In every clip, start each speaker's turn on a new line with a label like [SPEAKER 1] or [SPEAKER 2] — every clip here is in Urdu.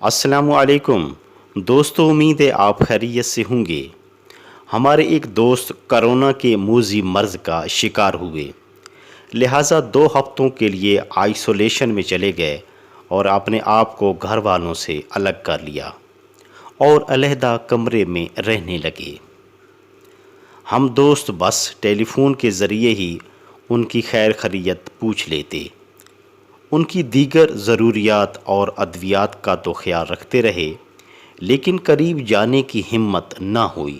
[SPEAKER 1] السلام علیکم دوستو، امید ہے آپ خیریت سے ہوں گے۔ ہمارے ایک دوست کرونا کے موذی مرض کا شکار ہوئے، لہٰذا 2 ہفتوں کے لیے آئسولیشن میں چلے گئے اور اپنے آپ کو گھر والوں سے الگ کر لیا اور علیحدہ کمرے میں رہنے لگے۔ ہم دوست بس ٹیلی فون کے ذریعے ہی ان کی خیر خیریت پوچھ لیتے، ان کی دیگر ضروریات اور ادویات کا تو خیال رکھتے رہے، لیکن قریب جانے کی ہمت نہ ہوئی۔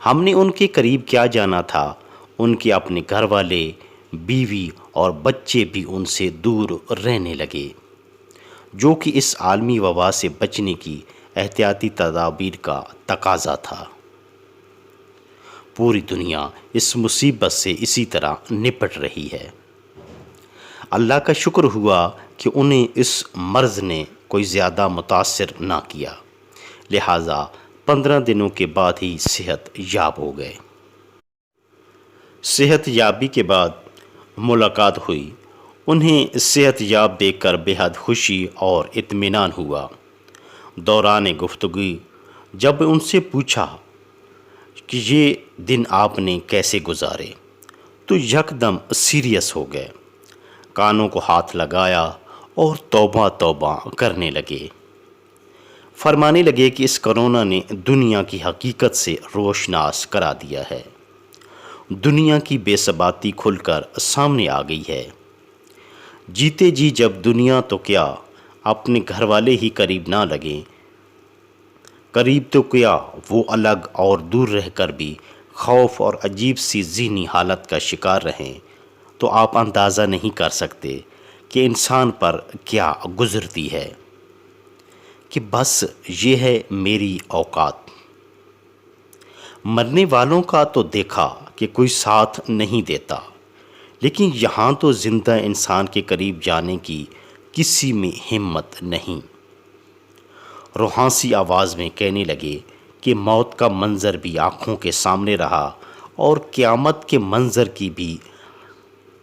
[SPEAKER 1] ہم نے ان کے قریب کیا جانا تھا، ان کے اپنے گھر والے، بیوی اور بچے بھی ان سے دور رہنے لگے، جو کہ اس عالمی وبا سے بچنے کی احتیاطی تدابیر کا تقاضا تھا۔ پوری دنیا اس مصیبت سے اسی طرح نپٹ رہی ہے۔ اللہ کا شکر ہوا کہ انہیں اس مرض نے کوئی زیادہ متاثر نہ کیا، لہٰذا 15 دنوں کے بعد ہی صحت یاب ہو گئے۔ صحت یابی کے بعد ملاقات ہوئی، انہیں صحت یاب دیکھ کر بے حد خوشی اور اطمینان ہوا۔ دوران گفتگو جب ان سے پوچھا کہ یہ دن آپ نے کیسے گزارے، تو یکدم سیریس ہو گئے، کانوں کو ہاتھ لگایا اور توبہ توبہ کرنے لگے۔ فرمانے لگے کہ اس کرونا نے دنیا کی حقیقت سے روشناس کرا دیا ہے، دنیا کی بے ثباتی کھل کر سامنے آ گئی ہے۔ جیتے جی جب دنیا تو کیا اپنے گھر والے ہی قریب نہ لگیں، قریب تو کیا وہ الگ اور دور رہ کر بھی خوف اور عجیب سی ذہنی حالت کا شکار رہیں، تو آپ اندازہ نہیں کر سکتے کہ انسان پر کیا گزرتی ہے کہ بس یہ ہے میری اوقات۔ مرنے والوں کا تو دیکھا کہ کوئی ساتھ نہیں دیتا، لیکن یہاں تو زندہ انسان کے قریب جانے کی کسی میں ہمت نہیں۔ روحانسی آواز میں کہنے لگے کہ موت کا منظر بھی آنکھوں کے سامنے رہا اور قیامت کے منظر کی بھی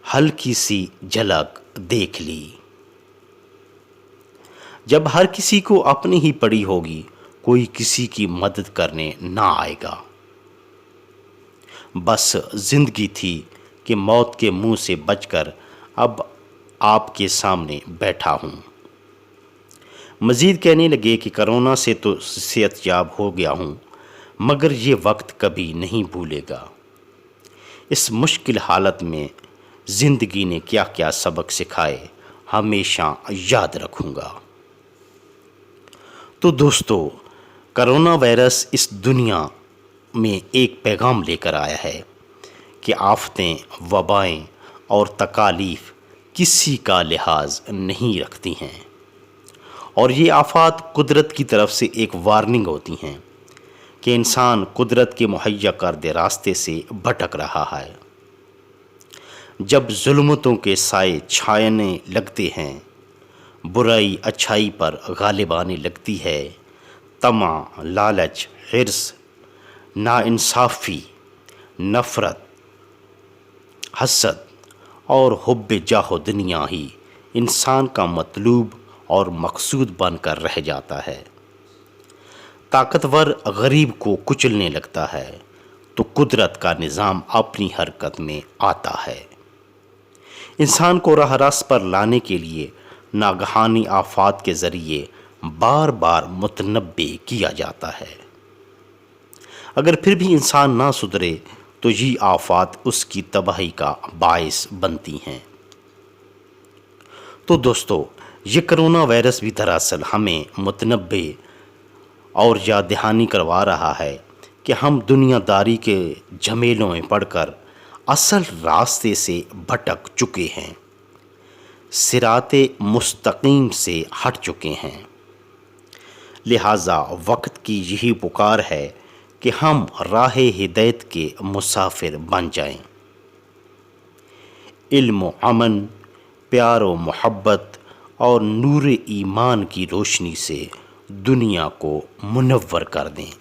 [SPEAKER 1] ہلکی سی جھلک دیکھ لی۔ جب ہر کسی کو اپنی ہی پڑی ہوگی، کوئی کسی کی مدد کرنے نہ آئے گا۔ بس زندگی تھی کہ موت کے منہ سے بچ کر اب آپ کے سامنے بیٹھا ہوں۔ مزید کہنے لگے کہ کرونا سے تو صحت یاب ہو گیا ہوں، مگر یہ وقت کبھی نہیں بھولے گا۔ اس مشکل حالت میں زندگی نے کیا کیا سبق سکھائے، ہمیشہ یاد رکھوں گا۔ تو دوستو، کرونا وائرس اس دنیا میں ایک پیغام لے کر آیا ہے کہ آفتیں، وبائیں اور تکالیف کسی کا لحاظ نہیں رکھتی ہیں، اور یہ آفات قدرت کی طرف سے ایک وارننگ ہوتی ہیں کہ انسان قدرت کے مہیا کردہ راستے سے بھٹک رہا ہے۔ جب ظلمتوں کے سائے چھانے لگتے ہیں، برائی اچھائی پر غالب آنے لگتی ہے، طمع، لالچ، حرص، ناانصافی، نفرت، حسد اور حب جاہ و دنیا ہی انسان کا مطلوب اور مقصود بن کر رہ جاتا ہے۔ طاقتور غریب کو کچلنے لگتا ہے تو قدرت کا نظام اپنی حرکت میں آتا ہے۔ انسان کو راہ راست پر لانے کے لیے ناگہانی آفات کے ذریعے بار بار متنبع کیا جاتا ہے۔ اگر پھر بھی انسان نہ سدھرے تو یہ آفات اس کی تباہی کا باعث بنتی ہیں۔ تو دوستو، یہ کرونا وائرس بھی دراصل ہمیں متنبع اور یاد دہانی کروا رہا ہے کہ ہم دنیا داری کے جھمیلوں میں پڑ کر اصل راستے سے بھٹک چکے ہیں، صراط مستقیم سے ہٹ چکے ہیں۔ لہٰذا وقت کی یہی پکار ہے کہ ہم راہ ہدایت کے مسافر بن جائیں۔ علم و امن، پیار و محبت اور نور ایمان کی روشنی سے دنیا کو منور کر دیں۔